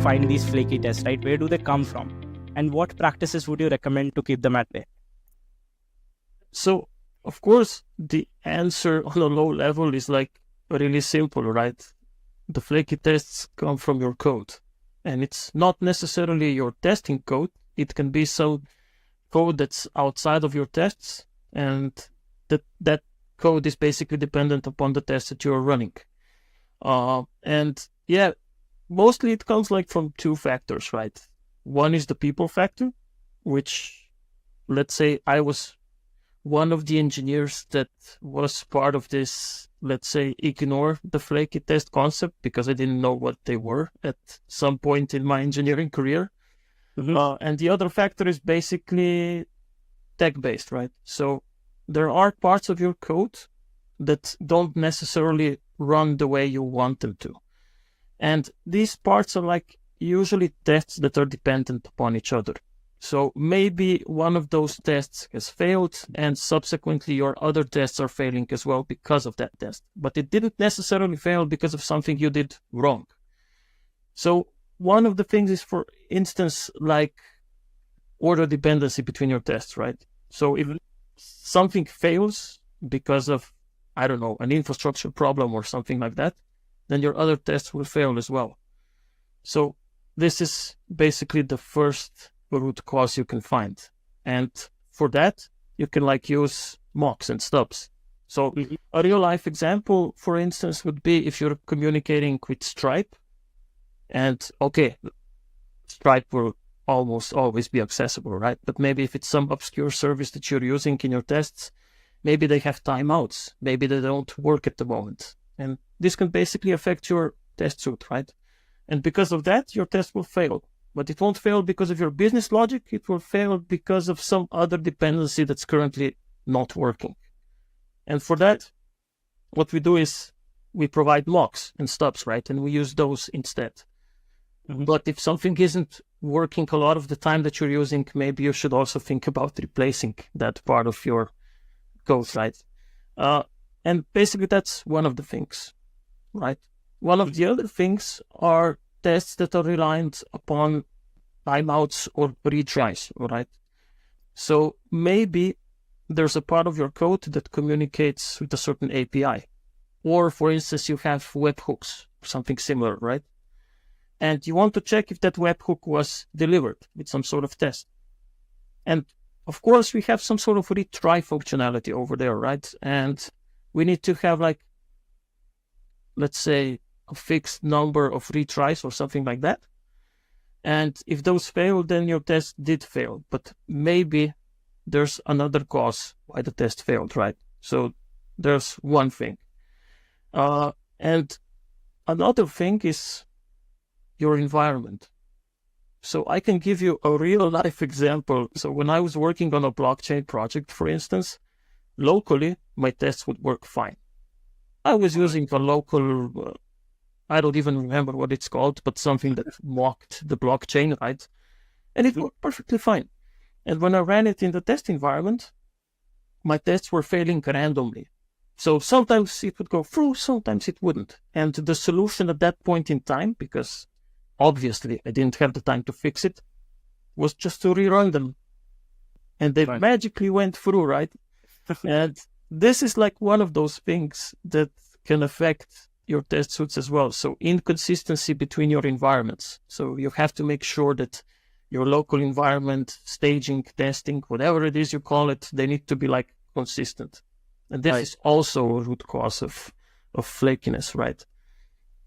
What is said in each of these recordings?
find these flaky tests, right? Where do they come from? And what practices would you recommend to keep them at bay? So, of course, the answer on a low level is like really simple, right? The flaky tests come from your code. And it's not necessarily your testing code. It can be some code that's outside of your tests. And that code is basically dependent upon the test that you're running. And yeah, mostly it comes like from two factors, right? One is the people factor, which, let's say I was one of the engineers that was part of this, let's say, ignore the flaky test concept because I didn't know what they were at some point in my engineering career. And the other factor is basically tech-based, right? So there are parts of your code that don't necessarily run the way you want them to. And these parts are like usually tests that are dependent upon each other. So maybe one of those tests has failed and subsequently your other tests are failing as well because of that test. But it didn't necessarily fail because of something you did wrong. So one of the things is, for instance, like order dependency between your tests, right? So if something fails because of, I don't know, an infrastructure problem or something like that, then your other tests will fail as well. So this is basically the first root cause you can find. And for that, you can like use mocks and stubs. So a real life example, for instance, would be if you're communicating with Stripe and okay, Stripe will almost always be accessible, right? But maybe if it's some obscure service that you're using in your tests, maybe they have timeouts, maybe they don't work at the moment. And this can basically affect your test suite, right? And because of that, your test will fail. But it won't fail because of your business logic. It will fail because of some other dependency that's currently not working. And for that, what we do is we provide mocks and stubs, right? And we use those instead. But if something isn't working a lot of the time that you're using, maybe you should also think about replacing that part of your code, right? And basically that's one of the things, right? One of the other things are tests that are reliant upon timeouts or retries, right? So maybe there's a part of your code that communicates with a certain API. Or, for instance, you have webhooks, something similar, right? And you want to check if that webhook was delivered with some sort of test. And of course, we have some sort of retry functionality over there, right? And we need to have like, let's say, a fixed number of retries or something like that. And if those fail, then your test did fail. But maybe there's another cause why the test failed, right? So there's one thing. And another thing is your environment. So I can give you a real life example. So when I was working on a blockchain project, for instance, locally, my tests would work fine. I was using a local, I don't even remember what it's called, but something that mocked the blockchain, right? And it worked perfectly fine. And when I ran it in the test environment, my tests were failing randomly. So sometimes it would go through, sometimes it wouldn't. And the solution at that point in time, because obviously I didn't have the time to fix it, was just to rerun them. And they magically went through, right? And this is like one of those things that can affect your test suites as well. So inconsistency between your environments. So you have to make sure that your local environment, staging, testing, whatever it is you call it, they need to be like consistent. And this is also a root cause of flakiness, right?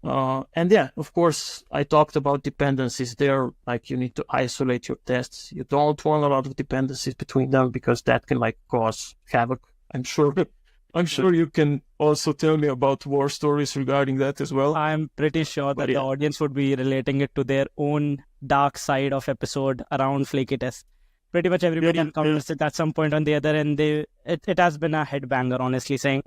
And yeah, of course, I talked about dependencies there. Like you need to isolate your tests. You don't want a lot of dependencies between them because that can like cause havoc. I'm sure you can also tell me about war stories regarding that as well. I'm pretty sure that the audience would be relating it to their own dark side of episode around flaky tests. Pretty much everybody encounters it at some point or the other, and it has been a headbanger, honestly saying.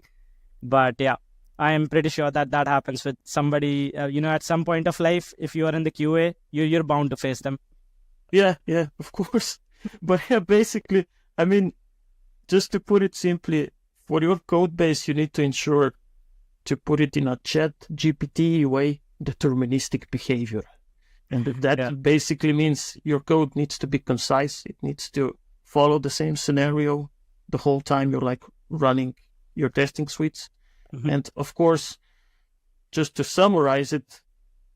But yeah, I am pretty sure that happens with somebody, at some point of life. If you are in the QA, you're bound to face them. Yeah, of course. But yeah, basically, I mean, just to put it simply, for your code base, you need to ensure to put it in a chat GPT way, deterministic behavior. And that basically means your code needs to be concise. It needs to follow the same scenario the whole time you're like running your testing suites. And of course, just to summarize it,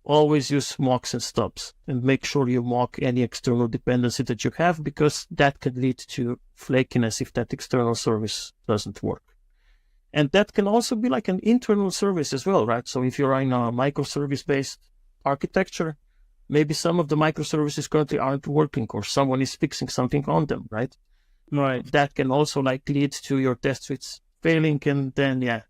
always use mocks and stubs and make sure you mock any external dependency that you have, because that can lead to flakiness if that external service doesn't work. And that can also be like an internal service as well, right? So if you're in a microservice-based architecture, maybe some of the microservices currently aren't working, or someone is fixing something on them, right? Right. That can also like lead to your test suites failing, and then